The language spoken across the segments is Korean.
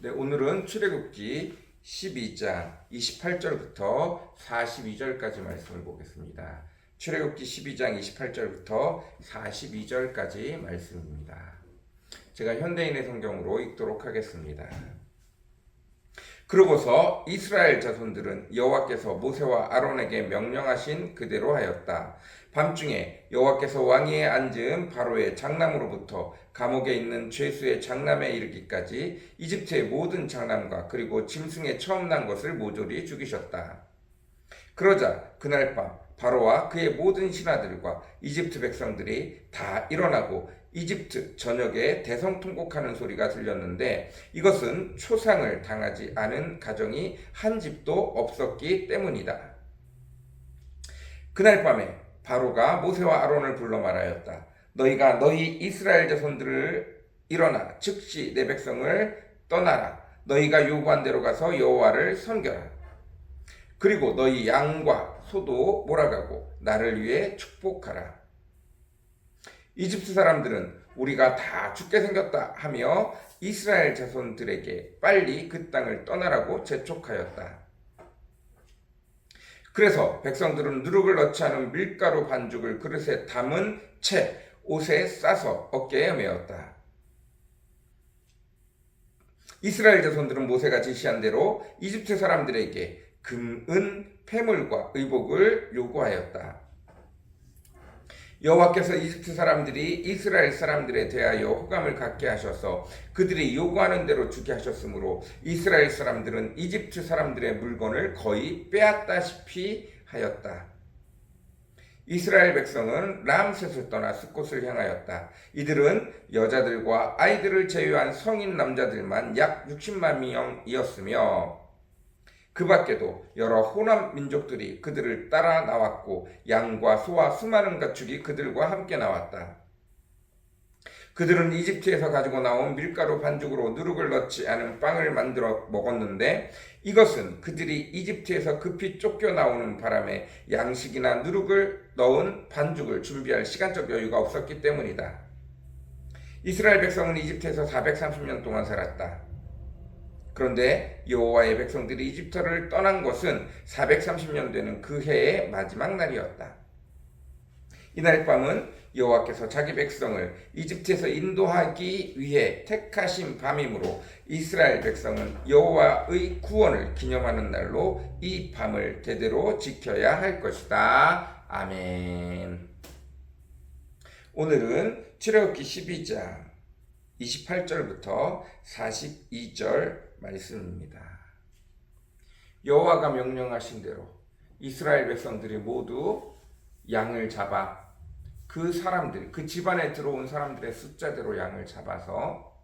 네, 오늘은 출애굽기 12장 28절부터 42절까지 말씀을 보겠습니다. 출애굽기 12장 28절부터 42절까지 말씀입니다. 제가 현대인의 성경으로 읽도록 하겠습니다. 그러고서 이스라엘 자손들은 여호와께서 모세와 아론에게 명령하신 그대로 하였다. 밤중에 여호와께서 왕위에 앉은 바로의 장남으로부터 감옥에 있는 죄수의 장남에 이르기까지 이집트의 모든 장남과 그리고 짐승에 처음 난 것을 모조리 죽이셨다. 그러자 그날 밤 바로와 그의 모든 신하들과 이집트 백성들이 다 일어나고 이집트 전역에 대성통곡하는 소리가 들렸는데 이것은 초상을 당하지 않은 가정이 한 집도 없었기 때문이다. 그날 밤에 바로가 모세와 아론을 불러 말하였다. 너희가 너희 이스라엘 자손들을 일어나 즉시 내 백성을 떠나라. 너희가 요구한 대로 가서 여호와를 섬겨라. 그리고 너희 양과 소도 몰아가고 나를 위해 축복하라. 이집트 사람들은 우리가 다 죽게 생겼다 하며 이스라엘 자손들에게 빨리 그 땅을 떠나라고 재촉하였다. 그래서 백성들은 누룩을 넣지 않은 밀가루 반죽을 그릇에 담은 채 옷에 싸서 어깨에 메었다. 이스라엘 자손들은 모세가 지시한 대로 이집트 사람들에게 금, 은, 폐물과 의복을 요구하였다. 여호와께서 이집트 사람들이 이스라엘 사람들에 대하여 호감을 갖게 하셔서 그들이 요구하는 대로 주게 하셨으므로 이스라엘 사람들은 이집트 사람들의 물건을 거의 빼앗다시피 하였다. 이스라엘 백성은 람셋을 떠나 숫곳을 향하였다. 이들은 여자들과 아이들을 제외한 성인 남자들만 약 60만 명이었으며 그 밖에도 여러 호남 민족들이 그들을 따라 나왔고 양과 소와 수많은 가축이 그들과 함께 나왔다. 그들은 이집트에서 가지고 나온 밀가루 반죽으로 누룩을 넣지 않은 빵을 만들어 먹었는데 이것은 그들이 이집트에서 급히 쫓겨나오는 바람에 양식이나 누룩을 넣은 반죽을 준비할 시간적 여유가 없었기 때문이다. 이스라엘 백성은 이집트에서 430년 동안 살았다. 그런데 여호와의 백성들이 이집트를 떠난 것은 430년 되는 그 해의 마지막 날이었다. 이날 밤은 여호와께서 자기 백성을 이집트에서 인도하기 위해 택하신 밤이므로 이스라엘 백성은 여호와의 구원을 기념하는 날로 이 밤을 대대로 지켜야 할 것이다. 아멘. 오늘은 출애굽기 12장 28절부터 42절 말씀입니다. 여호와가 명령하신 대로 이스라엘 백성들이 모두 양을 잡아 그 사람들, 그 집안에 들어온 사람들의 숫자대로 양을 잡아서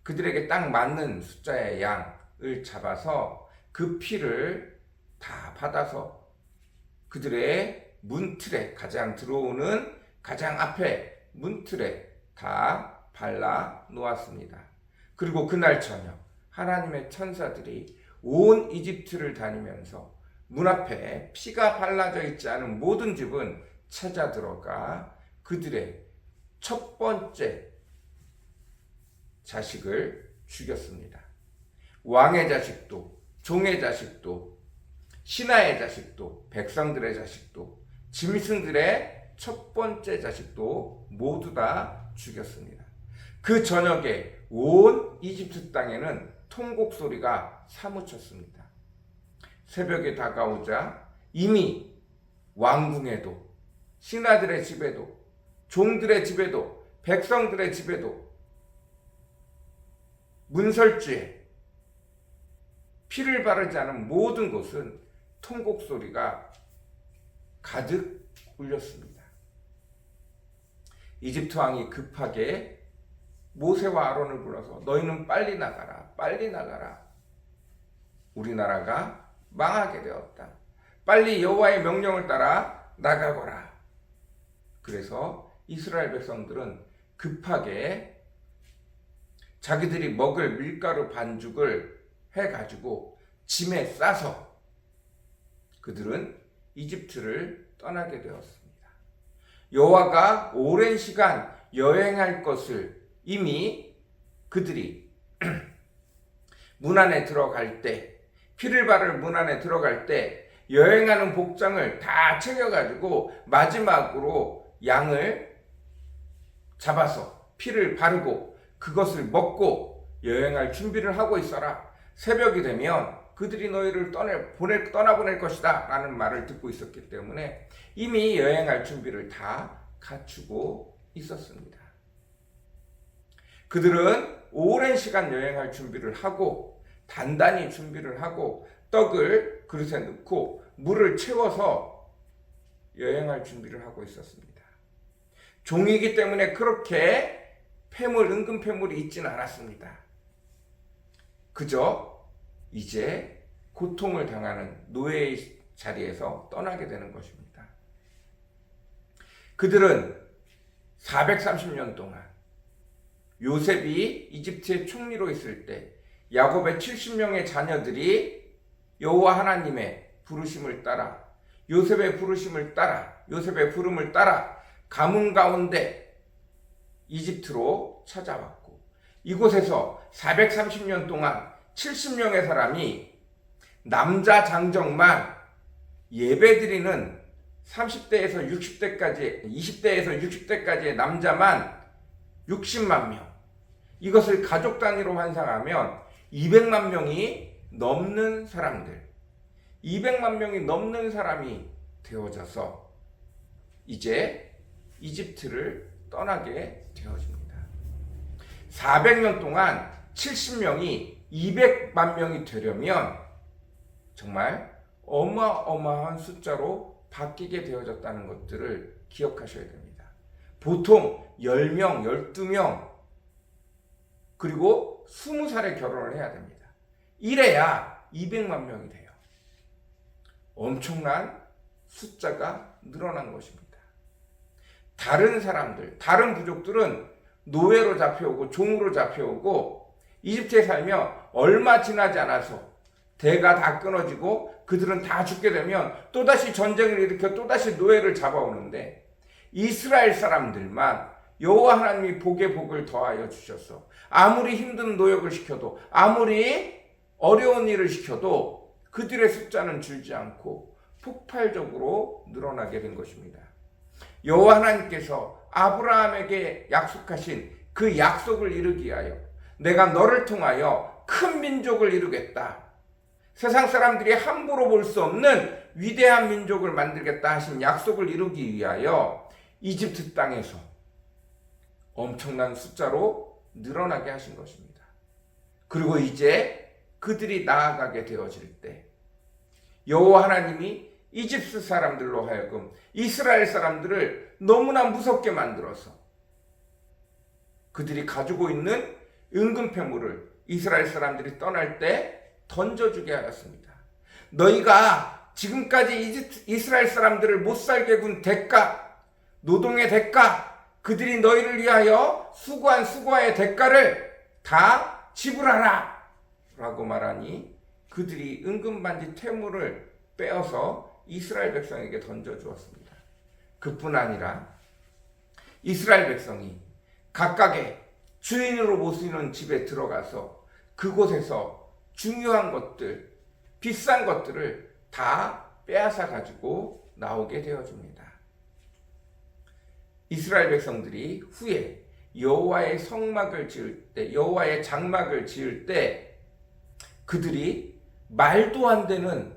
그들에게 딱 맞는 숫자의 양을 잡아서 그 피를 다 받아서 그들의 문틀에 가장 들어오는 가장 앞에 문틀에 다 발라 놓았습니다. 그리고 그날 저녁 하나님의 천사들이 온 이집트를 다니면서 문 앞에 피가 발라져 있지 않은 모든 집은 찾아 들어가 그들의 첫 번째 자식을 죽였습니다. 왕의 자식도, 종의 자식도, 신하의 자식도, 백성들의 자식도, 짐승들의 첫 번째 자식도 모두 다 죽였습니다. 그 저녁에 온 이집트 땅에는 통곡 소리가 사무쳤습니다. 새벽이 다가오자 이미 왕궁에도 신하들의 집에도 종들의 집에도 백성들의 집에도 문설주에 피를 바르지 않은 모든 곳은 통곡 소리가 가득 울렸습니다. 이집트 왕이 급하게 모세와 아론을 불러서 너희는 빨리 나가라, 빨리 나가라. 우리나라가 망하게 되었다. 빨리 여호와의 명령을 따라 나가거라. 그래서 이스라엘 백성들은 급하게 자기들이 먹을 밀가루 반죽을 해가지고 짐에 싸서 그들은 이집트를 떠나게 되었습니다. 여호와가 오랜 시간 여행할 것을 이미 그들이 문 안에 들어갈 때, 피를 바를 문 안에 들어갈 때 여행하는 복장을 다 챙겨가지고 마지막으로 양을 잡아서 피를 바르고 그것을 먹고 여행할 준비를 하고 있어라. 새벽이 되면 그들이 너희를 떠나보낼 것이다 라는 말을 듣고 있었기 때문에 이미 여행할 준비를 다 갖추고 있었습니다. 그들은 오랜 시간 여행할 준비를 하고 단단히 준비를 하고 떡을 그릇에 넣고 물을 채워서 여행할 준비를 하고 있었습니다. 종이기 때문에 그렇게 은근 폐물이 있지는 않았습니다. 그저 이제 고통을 당하는 노예의 자리에서 떠나게 되는 것입니다. 그들은 430년 동안 요셉이 이집트의 총리로 있을 때 야곱의 70명의 자녀들이 여호와 하나님의 부르심을 따라 요셉의 부름을 따라 가문 가운데 이집트로 찾아왔고 이곳에서 430년 동안 70명의 사람이 남자 장정만 예배드리는 30대에서 60대까지 20대에서 60대까지의 남자만 60만 명, 이것을 가족 단위로 환산하면 200만 명이 넘는 사람들, 200만 명이 넘는 사람이 되어져서 이제 이집트를 떠나게 되어집니다. 400년 동안 70명이 200만 명이 되려면 정말 어마어마한 숫자로 바뀌게 되어졌다는 것들을 기억하셔야 됩니다. 보통 10명, 12명, 그리고 20살에 결혼을 해야 됩니다. 이래야 200만 명이 돼요. 엄청난 숫자가 늘어난 것입니다. 다른 사람들, 다른 부족들은 노예로 잡혀오고 종으로 잡혀오고 이집트에 살며 얼마 지나지 않아서 대가 다 끊어지고 그들은 다 죽게 되면 또다시 전쟁을 일으켜 또다시 노예를 잡아오는데 이스라엘 사람들만 여호와 하나님이 복에 복을 더하여 주셔서 아무리 힘든 노역을 시켜도 아무리 어려운 일을 시켜도 그들의 숫자는 줄지 않고 폭발적으로 늘어나게 된 것입니다. 여호와 하나님께서 아브라함에게 약속하신 그 약속을 이루기 위하여 내가 너를 통하여 큰 민족을 이루겠다. 세상 사람들이 함부로 볼 수 없는 위대한 민족을 만들겠다 하신 약속을 이루기 위하여 이집트 땅에서 엄청난 숫자로 늘어나게 하신 것입니다. 그리고 이제 그들이 나아가게 되어질 때 여호와 하나님이 이집트 사람들로 하여금 이스라엘 사람들을 너무나 무섭게 만들어서 그들이 가지고 있는 은근 폐물을 이스라엘 사람들이 떠날 때 던져주게 하였습니다. 너희가 지금까지 이스라엘 사람들을 못 살게 군 대가, 노동의 대가, 그들이 너희를 위하여 수고한 수고의 대가를 다 지불하라 라고 말하니 그들이 은근반지 퇴물을 빼어서 이스라엘 백성에게 던져주었습니다. 그뿐 아니라 이스라엘 백성이 각각의 주인으로 모시는 집에 들어가서 그곳에서 중요한 것들, 비싼 것들을 다 빼앗아 가지고 나오게 되어줍니다. 이스라엘 백성들이 후에 여호와의 성막을 지을 때, 여호와의 장막을 지을 때 그들이 말도 안 되는,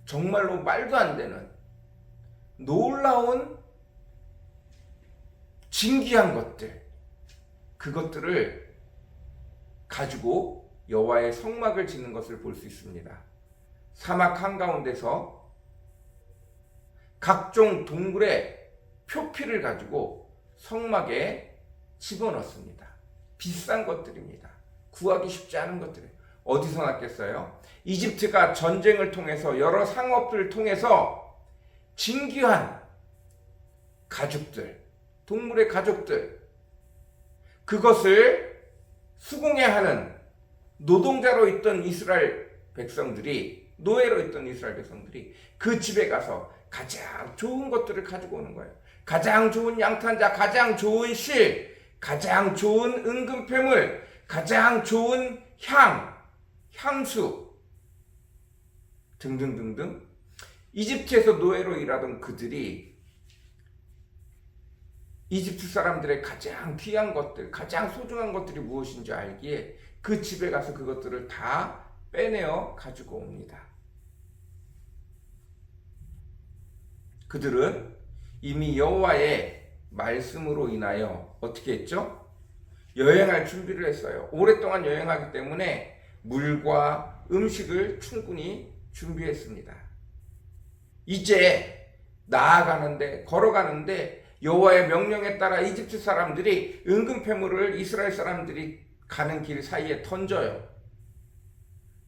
정말로 말도 안 되는 놀라운 진귀한 것들, 그것들을 가지고 여호와의 성막을 짓는 것을 볼 수 있습니다. 사막 한가운데서 각종 동굴의 표피를 가지고 성막에 집어넣습니다. 비싼 것들입니다. 구하기 쉽지 않은 것들이에요. 어디서 났겠어요? 이집트가 전쟁을 통해서 여러 상업들을 통해서 진귀한 가죽들, 동물의 가죽들, 그것을 수공해야 하는 노동자로 있던 이스라엘 백성들이, 노예로 있던 이스라엘 백성들이 그 집에 가서 가장 좋은 것들을 가지고 오는 거예요. 가장 좋은 양탄자, 가장 좋은 실, 가장 좋은 은근폐물, 가장 좋은 향, 향수 등등등등 이집트에서 노예로 일하던 그들이 이집트 사람들의 가장 귀한 것들, 가장 소중한 것들이 무엇인지 알기에 그 집에 가서 그것들을 다 빼내어 가지고 옵니다. 그들은 이미 여호와의 말씀으로 인하여 어떻게 했죠? 여행할 준비를 했어요. 오랫동안 여행하기 때문에 물과 음식을 충분히 준비했습니다. 이제 나아가는데, 걸어가는데 여호와의 명령에 따라 이집트 사람들이 은금 패물을 이스라엘 사람들이 가는 길 사이에 던져요.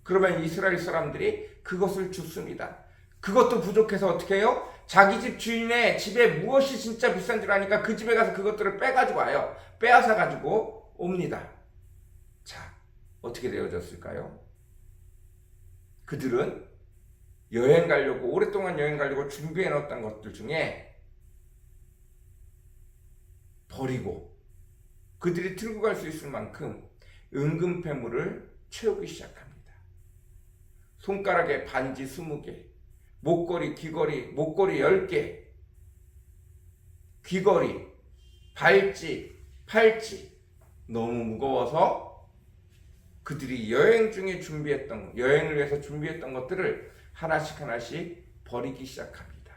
그러면 이스라엘 사람들이 그것을 줍습니다. 그것도 부족해서 어떻게 해요? 자기 집 주인의 집에 무엇이 진짜 비싼 줄 아니까 그 집에 가서 그것들을 빼가지고 와요. 빼앗아 가지고 옵니다. 자, 어떻게 되어졌을까요? 그들은 여행 가려고, 오랫동안 여행 가려고 준비해 놓았던 것들 중에 버리고 그들이 들고 갈 수 있을 만큼 은금 패물을 채우기 시작합니다. 손가락에 반지 20개, 목걸이, 귀걸이, 목걸이 10개, 귀걸이, 발찌, 팔찌. 너무 무거워서 그들이 여행을 위해서 준비했던 것들을 하나씩 버리기 시작합니다.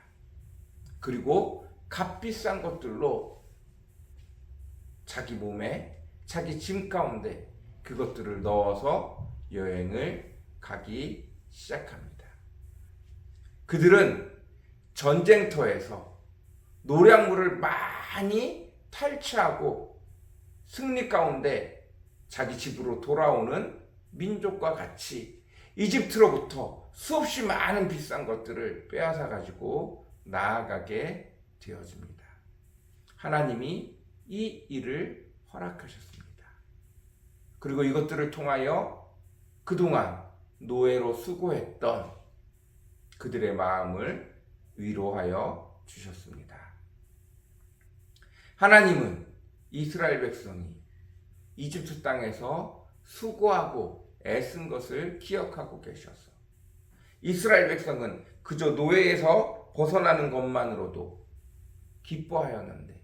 그리고 값비싼 것들로 자기 몸에, 자기 짐 가운데 그것들을 넣어서 여행을 가기 시작합니다. 그들은 전쟁터에서 노량물을 많이 탈취하고 승리 가운데 자기 집으로 돌아오는 민족과 같이 이집트로부터 수없이 많은 비싼 것들을 빼앗아 가지고 나아가게 되어집니다. 하나님이 이 일을 허락하셨습니다. 그리고 이것들을 통하여 그동안 노예로 수고했던 그들의 마음을 위로하여 주셨습니다. 하나님은 이스라엘 백성이 이집트 땅에서 수고하고 애쓴 것을 기억하고 계셔서 이스라엘 백성은 그저 노예에서 벗어나는 것만으로도 기뻐하였는데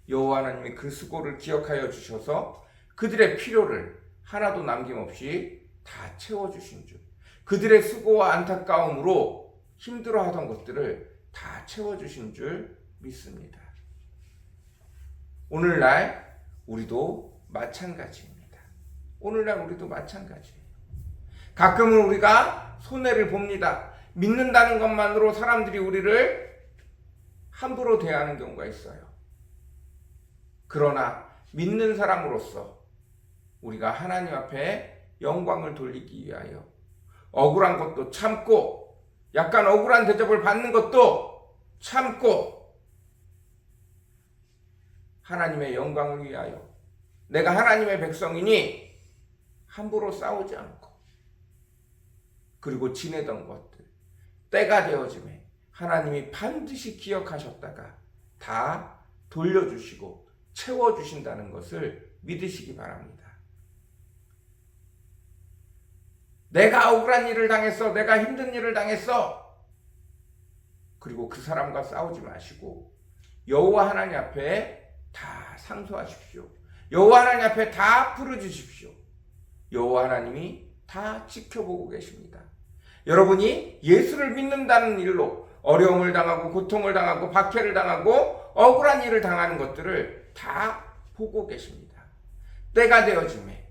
여호와 하나님이 그 수고를 기억하여 주셔서 그들의 필요를 하나도 남김없이 다 채워주신 줄, 그들의 수고와 안타까움으로 힘들어하던 것들을 다 채워주신 줄 믿습니다. 오늘날 우리도 마찬가지입니다. 오늘날 우리도 마찬가지예요. 가끔은 우리가 손해를 봅니다. 믿는다는 것만으로 사람들이 우리를 함부로 대하는 경우가 있어요. 그러나 믿는 사람으로서 우리가 하나님 앞에 영광을 돌리기 위하여 억울한 것도 참고, 약간 억울한 대접을 받는 것도 참고, 하나님의 영광을 위하여 내가 하나님의 백성이니 함부로 싸우지 않고, 그리고 지내던 것들 때가 되어짐에 하나님이 반드시 기억하셨다가 다 돌려주시고 채워주신다는 것을 믿으시기 바랍니다. 내가 억울한 일을 당했어, 내가 힘든 일을 당했어, 그리고 그 사람과 싸우지 마시고 여호와 하나님 앞에 다 상소하십시오. 여호와 하나님 앞에 다 풀어주십시오. 여호와 하나님이 다 지켜보고 계십니다. 여러분이 예수를 믿는다는 일로 어려움을 당하고 고통을 당하고 박해를 당하고 억울한 일을 당하는 것들을 다 보고 계십니다. 때가 되어짐에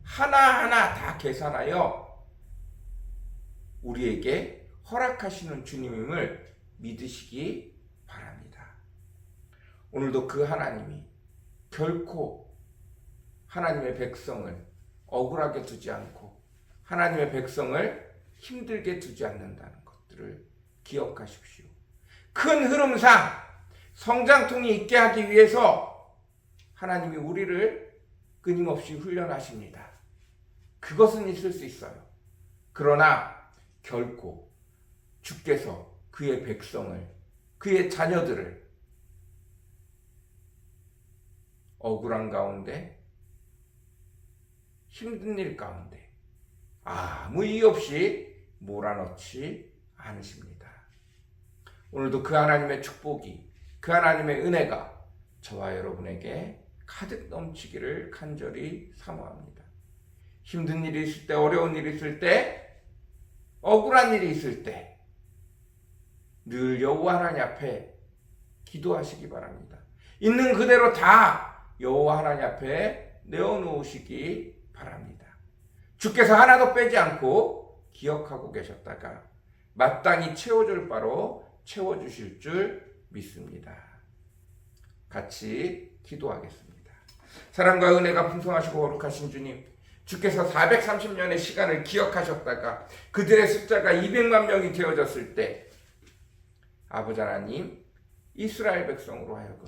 하나하나 다 계산하여 우리에게 허락하시는 주님임을 믿으시기 바랍니다. 오늘도 그 하나님이 결코 하나님의 백성을 억울하게 두지 않고 하나님의 백성을 힘들게 두지 않는다는 것들을 기억하십시오. 큰 흐름상 성장통이 있게 하기 위해서 하나님이 우리를 끊임없이 훈련하십니다. 그것은 있을 수 있어요. 그러나 결코 주께서 그의 백성을, 그의 자녀들을 억울한 가운데, 힘든 일 가운데, 아무 이유 없이 몰아넣지 않으십니다. 오늘도 그 하나님의 축복이, 그 하나님의 은혜가 저와 여러분에게 가득 넘치기를 간절히 사모합니다. 힘든 일이 있을 때, 어려운 일이 있을 때, 억울한 일이 있을 때 늘 여호와 하나님 앞에 기도하시기 바랍니다. 있는 그대로 다 여호와 하나님 앞에 내어놓으시기 바랍니다. 주께서 하나도 빼지 않고 기억하고 계셨다가 마땅히 채워줄 바로 채워주실 줄 믿습니다. 같이 기도하겠습니다. 사랑과 은혜가 풍성하시고 거룩하신 주님, 주께서 430년의 시간을 기억하셨다가 그들의 숫자가 200만 명이 되어졌을 때 아버지 하나님, 이스라엘 백성으로 하여금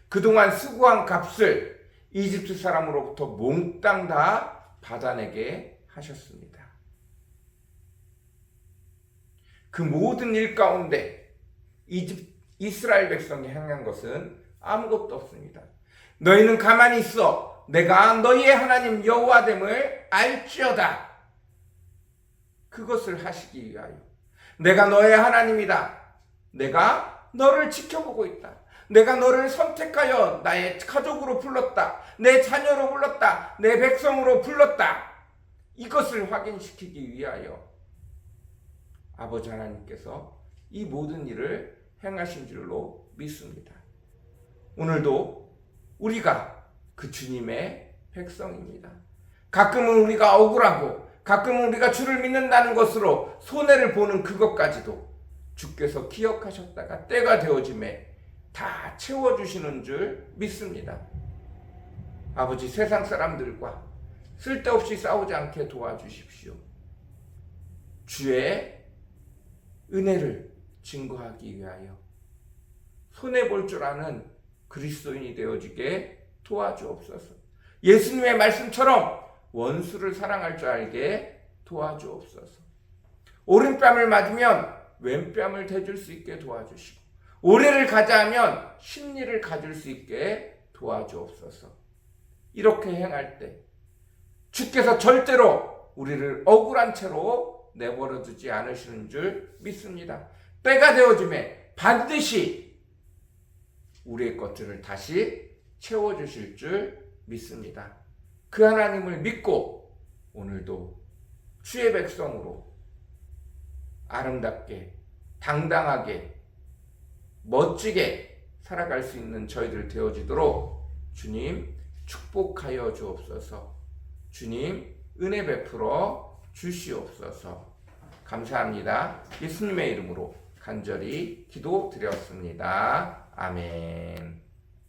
그동안 수고한 값을 이집트 사람으로부터 몽땅 다 받아내게 하셨습니다. 그 모든 일 가운데 이스라엘 백성이 행한 것은 아무것도 없습니다. 너희는 가만히 있어 내가 너희의 하나님 여호와됨을 알지어다. 그것을 하시기 위하여 내가 너의 하나님이다. 내가 너를 지켜보고 있다. 내가 너를 선택하여 나의 가족으로 불렀다. 내 자녀로 불렀다. 내 백성으로 불렀다. 이것을 확인시키기 위하여 아버지 하나님께서 이 모든 일을 행하신 줄로 믿습니다. 오늘도 우리가 그 주님의 백성입니다. 가끔은 우리가 억울하고 가끔은 우리가 주를 믿는다는 것으로 손해를 보는 그것까지도 주께서 기억하셨다가 때가 되어짐에 다 채워주시는 줄 믿습니다. 아버지, 세상 사람들과 쓸데없이 싸우지 않게 도와주십시오. 주의 은혜를 증거하기 위하여 손해볼 줄 아는 그리스도인이 되어지게 도와주옵소서. 예수님의 말씀처럼 원수를 사랑할 줄 알게 도와주옵소서. 오른뺨을 맞으면 왼뺨을 대줄 수 있게 도와주시고 오래를 가자 하면 심리를 가질 수 있게 도와주옵소서. 이렇게 행할 때 주께서 절대로 우리를 억울한 채로 내버려 두지 않으시는 줄 믿습니다. 때가 되어짐에 반드시 우리의 것들을 다시 채워주실 줄 믿습니다. 그 하나님을 믿고 오늘도 주의 백성으로 아름답게, 당당하게, 멋지게 살아갈 수 있는 저희들 되어지도록 주님 축복하여 주옵소서. 주님 은혜 베풀어 주시옵소서. 감사합니다. 예수님의 이름으로 간절히 기도드렸습니다. 아멘.